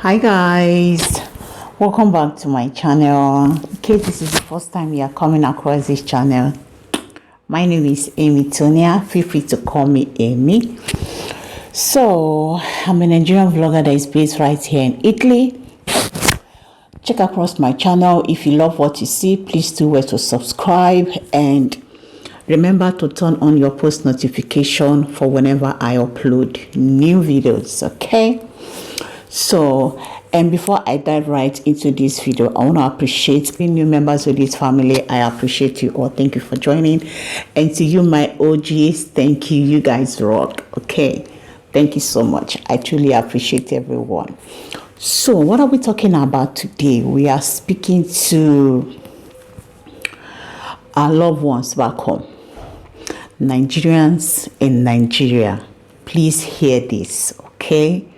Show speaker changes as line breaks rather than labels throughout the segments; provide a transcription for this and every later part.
Hi guys, welcome back to my channel. In case this is the first time you are coming across this channel, my name is Amy Thonia. Feel free to call me Amy. So I'm a Nigerian vlogger that is based right here in Italy. Check across my channel. If you love what you see, please do well to subscribe and remember to turn on your post notification for whenever I upload new videos. Okay, so and before I dive right into this video, I want to appreciate the new members of this family. I appreciate you all. Thank you for joining. And to you, my OGs, thank you. You guys rock. Okay, thank you so much. I truly appreciate everyone. So what are we talking about today? We are speaking to our loved ones back home, Nigerians in Nigeria. Please hear this, okay?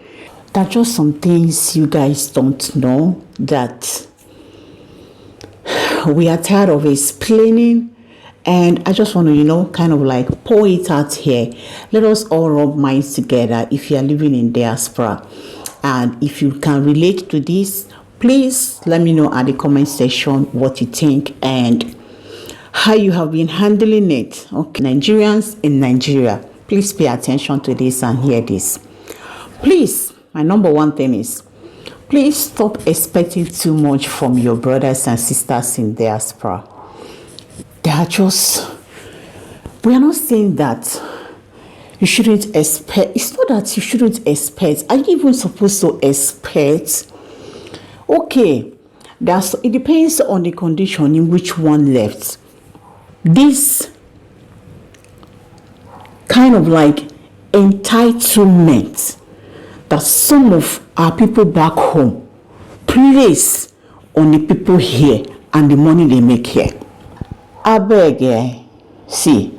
There are just some things you guys don't know that we are tired of explaining, and I just want to, kind of like pour it out here. Let us all rub minds together. If you are living in diaspora and if you can relate to this, please let me know at the comment section what you think and how you have been handling it. Okay, Nigerians in Nigeria, please pay attention to this and hear this. Please, my number one thing is, please stop expecting too much from your brothers and sisters in diaspora. They are just, we are not saying that you shouldn't expect. It's not that you shouldn't expect. Are you even supposed to expect? Okay, it depends on the condition in which one left. This kind of like entitlement that some of our people back home place on the people here and the money they make here. I beg, see,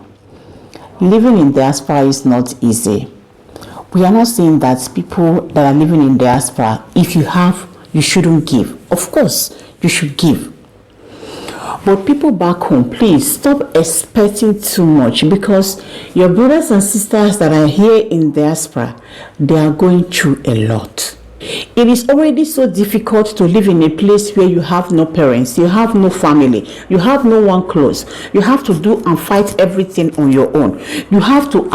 living in diaspora is not easy. We are not saying that people that are living in diaspora, if you have, you shouldn't give. Of course, you should give. But people back home, please stop expecting too much, because your brothers and sisters that are here in diaspora, they are going through a lot. It is already so difficult to live in a place where you have no parents, you have no family, you have no one close. You have to do and fight everything on your own. You have to,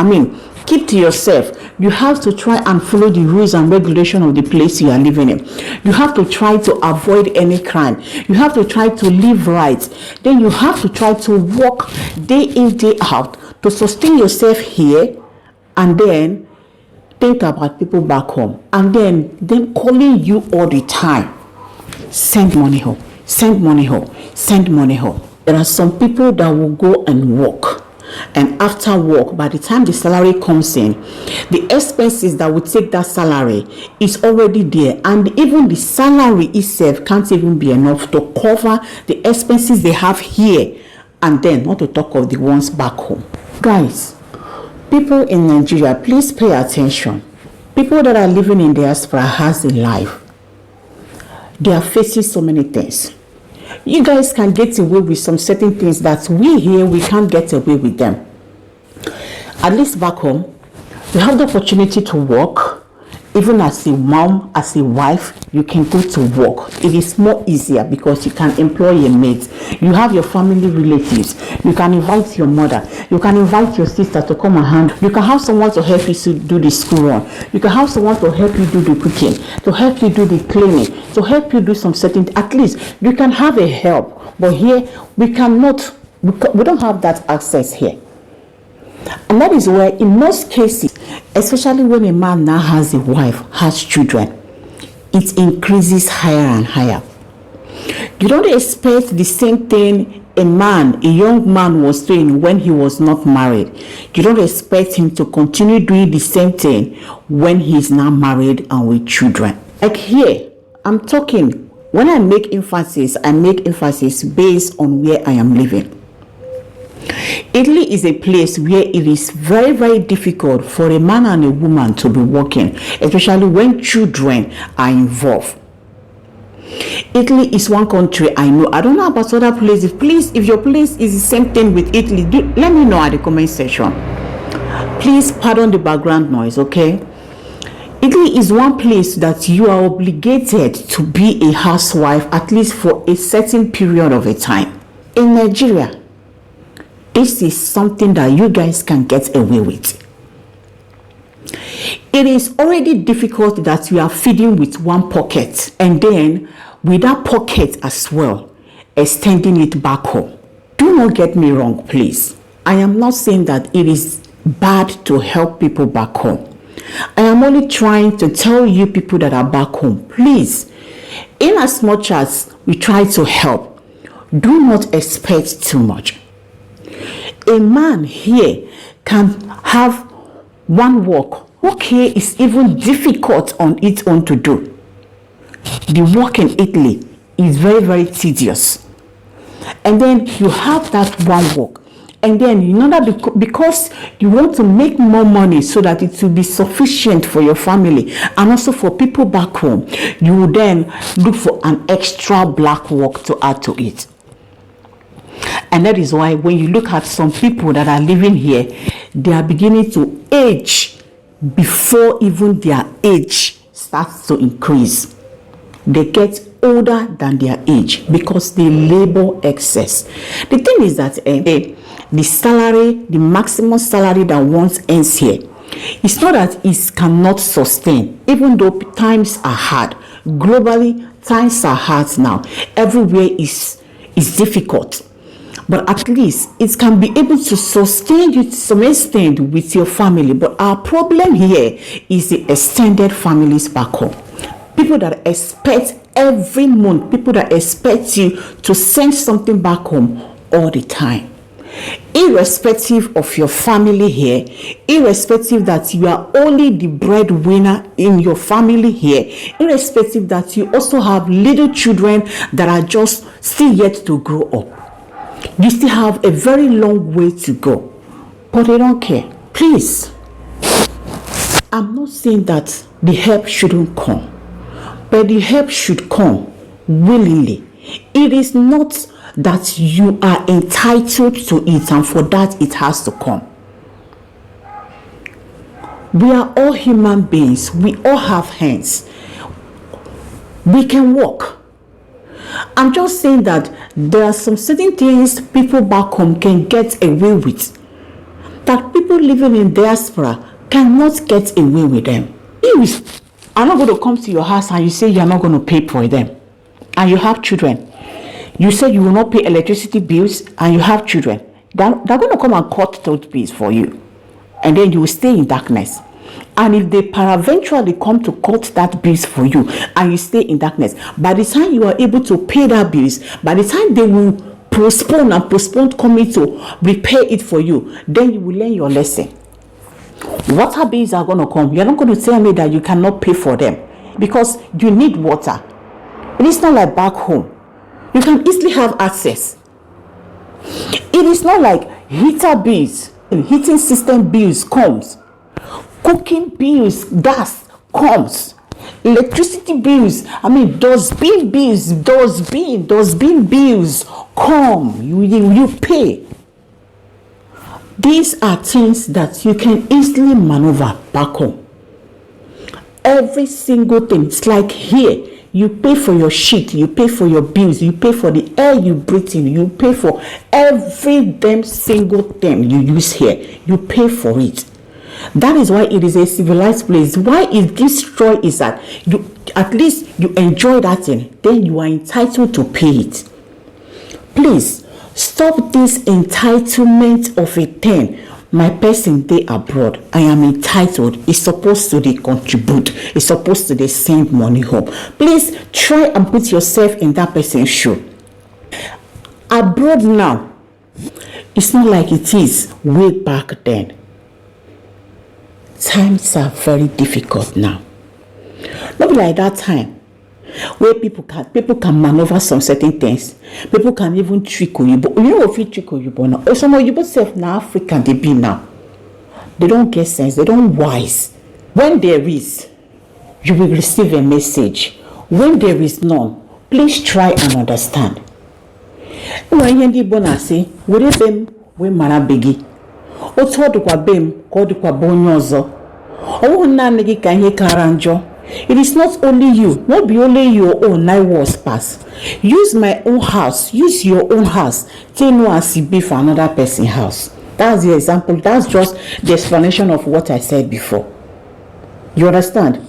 keep to yourself. You have to try and follow the rules and regulation of the place you are living in. You have to try to avoid any crime. You have to try to live right. Then you have to try to work day in, day out to sustain yourself here, and then think about people back home, and then them calling you all the time. Send money home, send money home, send money home. There are some people that will go and work, and after work, by the time the salary comes in, the expenses that will take that salary is already there, and even the salary itself can't even be enough to cover the expenses they have here, and then not to talk of the ones back home. Guys, people in Nigeria, please pay attention. People that are living in diaspora has a life. They are facing so many things. You guys can get away with some certain things that we here, we can't get away with them. At least back home, you have the opportunity to work. Even as a mom, as a wife, you can go to work. It is more easier because you can employ a maid. You have your family relatives. You can invite your mother. You can invite your sister to come and hand. You can have someone to help you to do the school run. You can have someone to help you do the cooking, to help you do the cleaning, to help you do some certain. At least you can have a help. But here we cannot. We don't have that access here. And that is where, in most cases, especially when a man now has a wife, has children, it increases higher and higher. You don't expect the same thing a young man was doing when he was not married. You don't expect him to continue doing the same thing when he's now married and with children. Like here, I'm talking, when I make emphasis based on where I am living. Italy is a place where it is very, very difficult for a man and a woman to be working, especially when children are involved. Italy is one country I know. I don't know about other places. Please, if your place is the same thing with Italy, let me know at the comment section. Please pardon the background noise, okay? Italy is one place that you are obligated to be a housewife at least for a certain period of a time. In Nigeria, this is something that you guys can get away with. It is already difficult that you are feeding with one pocket and then with that pocket as well, extending it back home. Do not get me wrong, please. I am not saying that it is bad to help people back home. I am only trying to tell you people that are back home, please, in as much as we try to help, do not expect too much. A man here can have one work. Work here is even difficult on its own to do. The work in Italy is very, very tedious. And then you have that one work. And then in order because you want to make more money so that it will be sufficient for your family and also for people back home, you will then look for an extra black work to add to it. And that is why when you look at some people that are living here, they are beginning to age before even their age starts to increase. They get older than their age because they labor excess. The thing is that the salary, the maximum salary that one earns here, it's not that it cannot sustain, even though times are hard. Globally, times are hard now. Everywhere is difficult. But at least it can be able to sustain you to some extent with your family. But our problem here is the extended families back home. People that expect every month, people that expect you to send something back home all the time. Irrespective of your family here, irrespective that you are only the breadwinner in your family here, irrespective that you also have little children that are just still yet to grow up. You still have a very long way to go, but they don't care. Please, I'm not saying that the help shouldn't come, but the help should come willingly. It is not that you are entitled to it, and for that it has to come. We are all human beings. We all have hands. We can walk. I'm just saying that there are some certain things people back home can get away with that people living in diaspora cannot get away with them. If I'm not going to come to your house and you say you're not going to pay for them, and you have children, you say you will not pay electricity bills and you have children, they're going to come and cut those bills for you, and then you will stay in darkness. And if they paraventurally come to cut that bills for you and you stay in darkness, by the time you are able to pay that bills, by the time they will postpone coming to repay it for you, then you will learn your lesson. Water bills are going to come. You're not going to tell me that you cannot pay for them because you need water. It is not like back home. You can easily have access. It is not like heater bills, heating system bills comes. Cooking bills, gas comes. Electricity bills, dustbin bills come. You pay. These are things that you can easily maneuver back home. Every single thing. It's like here, you pay for your shit, you pay for your bills, you pay for the air you breathe in, you pay for every damn single thing you use here. You pay for it. That is why it is a civilized place. Why is this joy is that you at least you enjoy that thing, then you are entitled to pay it. Please stop this entitlement of a thing. My person they abroad, I am entitled. It's supposed to they contribute. It's supposed to they send money home. Please try and put yourself in that person's shoe. Abroad now, it's not like it is way back then. Times are very difficult now. Not be like that time where people can maneuver some certain things. People can even trick you. But you know if you trick you now. Or some of you self now African they be now. They don't get sense. They don't wise. When there is, you will receive a message. When there is none, please try and understand. When you bona say, "Where them we mana begi." Oto do kwa bem, ko do kwa bonyozo. Oh, Nanigi can hear Karanjo. It is not only you, not be only your own 9 words pass. Use my own house, use your own house. Take no as it be for another person's house. That's the example. That's just the explanation of what I said before. You understand?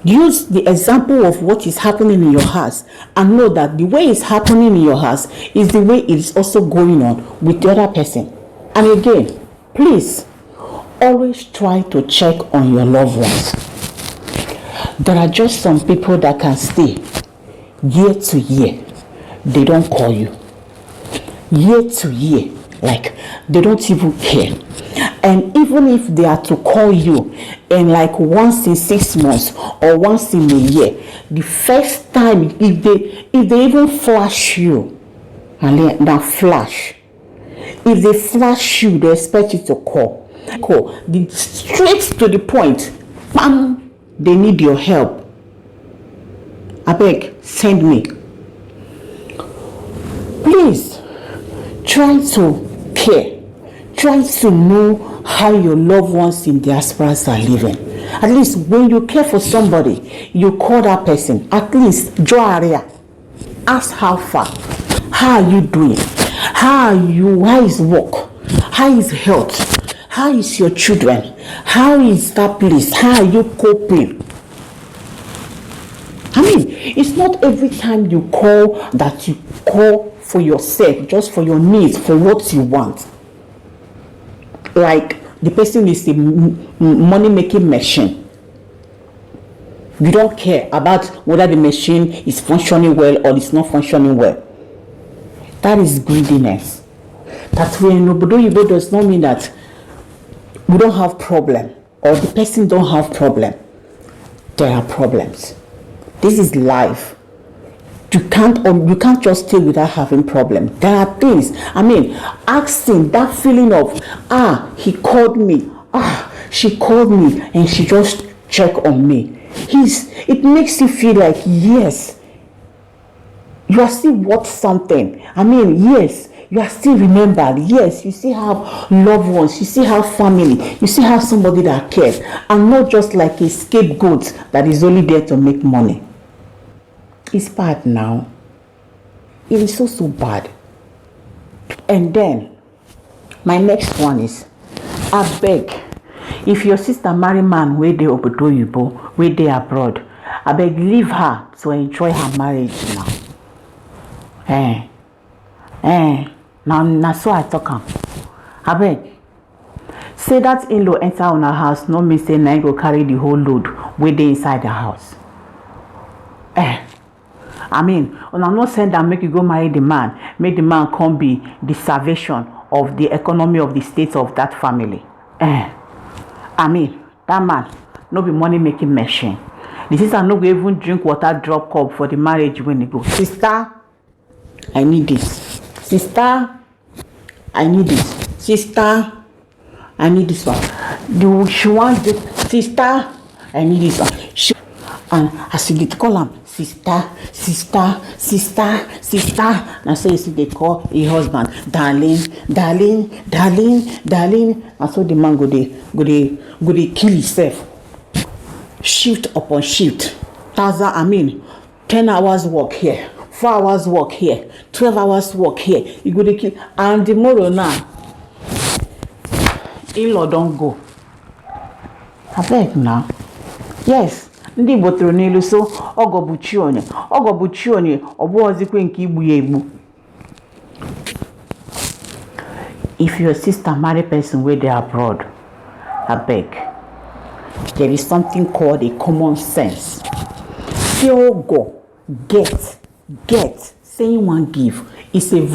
Use the example of what is happening in your house and know that the way it's happening in your house is the way it is also going on with the other person. And again, please, always try to check on your loved ones. There are just some people that can stay year to year. They don't call you. Year to year. Like, they don't even care. And even if they are to call you in like once in 6 months or once in a year, the first time, if they even flash you, and now flash, if they flash you, they expect you to call. Straight to the point. Bam! They need your help. I beg, send me. Please, try to care. Try to know how your loved ones in diasporas are living. At least when you care for somebody, you call that person. At least draw area. Ask how far. How are you doing? How is work? How is health? How is your children? How is that place? How are you coping? I mean, it's not every time you call that you call for yourself, just for your needs, for what you want. Like the person is a money-making machine. You don't care about whether the machine is functioning well or it's not functioning well. That is greediness. That when nobody does not mean that we don't have problem or the person don't have problem. There are problems. This is life. You can't just stay without having problem. There are things. I mean, asking that feeling of he called me, she called me, and she just checked on me. It makes you feel like yes, you are still worth something. I mean, yes, you are still remembered. Yes, you still have loved ones. You still have family. You still have somebody that cares, and not just like a scapegoat that is only there to make money. It's bad now. It is so bad. And then my next one is, I beg, if your sister marry man where they obodo yibo, where they abroad, I beg leave her to enjoy her marriage now. Now so I talk am. I beg. Say that in-law enter on her house, no mean say na go carry the whole load where they inside the house. I mean, when I'm not saying that make you go marry the man, make the man come be the salvation of the economy of the state of that family. I mean, that man no be money making machine. The sister no go even drink water drop cup for the marriage when he go. Sister, I need this. Sister, I need this. Sister, I need this one. She wants this. Sister, I need this one. And as you get call him, sister. Now so you see they call a husband, darling. And so the man go they kill himself. Shift upon shift. 10 hours work here, 4 hours work here, 12 hours work here. You go to kill, and tomorrow now, in-law don't go. I beg now. Yes. Ndị botoro n'elu so ogobuchi onye obuozikwe nke igbu ya egbu. If your sister marry person where they are abroad, I beg, there is something called a common sense. Pure go get saying one give is a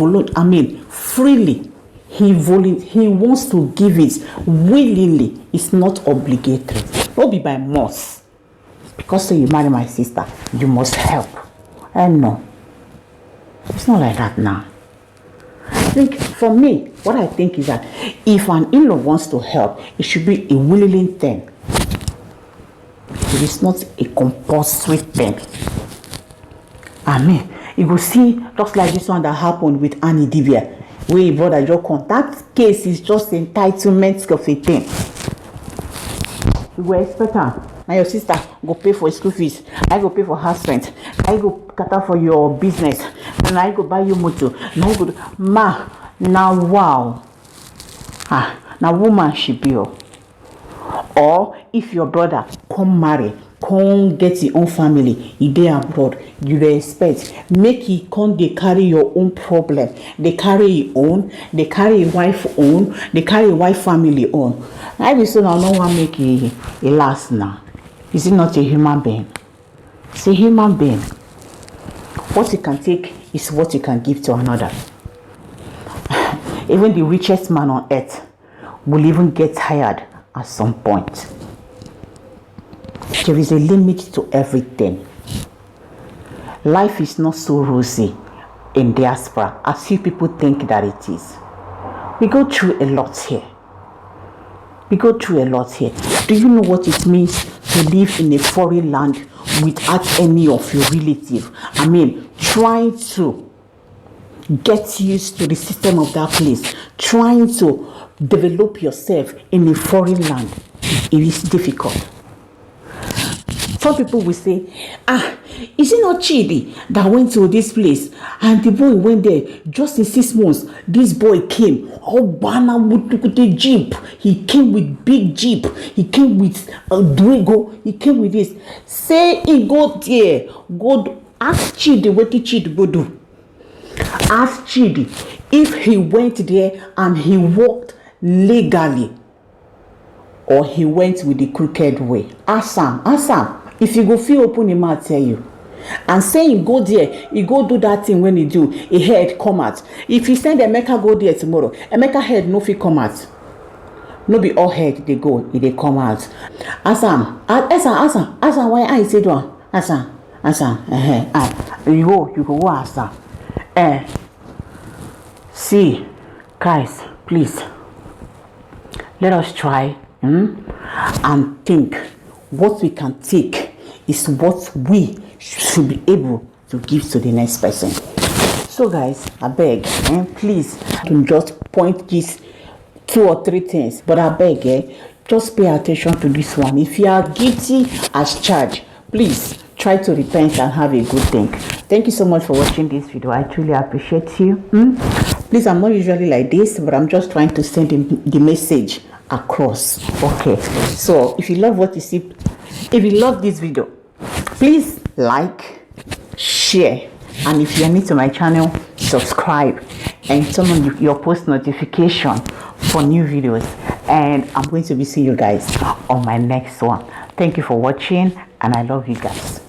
freely. He wants to give it willingly. It's not obligatory. Not be by must. Because you marry my sister, you must help. And no, it's not like that now. I think for me, what I think is that if an in-law wants to help, it should be a willing thing. It is not a compulsory thing. You go see just like this one that happened with Annie Divya, where brother Jokon. That case is just entitlement of a thing. you go expect her. Now your sister go pay for school fees, I go pay for house rent, I go cater for your business, and I go buy you motor. Now you go ma. Now wow. Now woman she be. Or if your brother come marry, come get his own family, he dey abroad, you dey expect make he come dey carry your own problem, they carry his own, they carry his wife own, they carry his wife family own. I be so now no one make it last now. Is it not a human being? It's a human being. What you can take is what you can give to another. Even the richest man on earth will even get tired at some point. There is a limit to everything. Life is not so rosy in diaspora as few people think that it is. We go through a lot here. We go through a lot here. Do you know what it means to live in a foreign land without any of your relative? I mean, trying to get used to the system of that place, trying to develop yourself in a foreign land. It is difficult. Some people will say, is it not Chidi that went to this place and the boy went there just in 6 months? This boy came, Bana with the jeep. He came with big jeep. He came with a Duego. He came with this. Say he go there. Go ask Chidi what did Chidi go do. Ask Chidi if he went there and he walked legally or he went with the crooked way. Ask him. If you go feel open, he might tell you. And say he go there, he go do that thing when he do, he head come out. If he send Emeka go there tomorrow, Emeka head no fit come out. No be all head they go, they come out. Ask him, why I say do? Ask him, you go ask him. See, guys, please, let us try and think. What we can take is what we should be able to give to the next person. So guys, I beg, please don't just point these 2 or 3 things, but I beg, just pay attention to this one. If you are guilty as charged, please try to repent and have a good think. Thank you so much for watching this video. I truly appreciate you. Please, I'm not usually like this, but I'm just trying to send the message across. Okay, so if you love what you see, if you love this video, please like, share, and if you're new to my channel, subscribe and turn on your post notification for new videos. And I'm going to be seeing you guys on my next one. Thank you for watching, and I love you guys.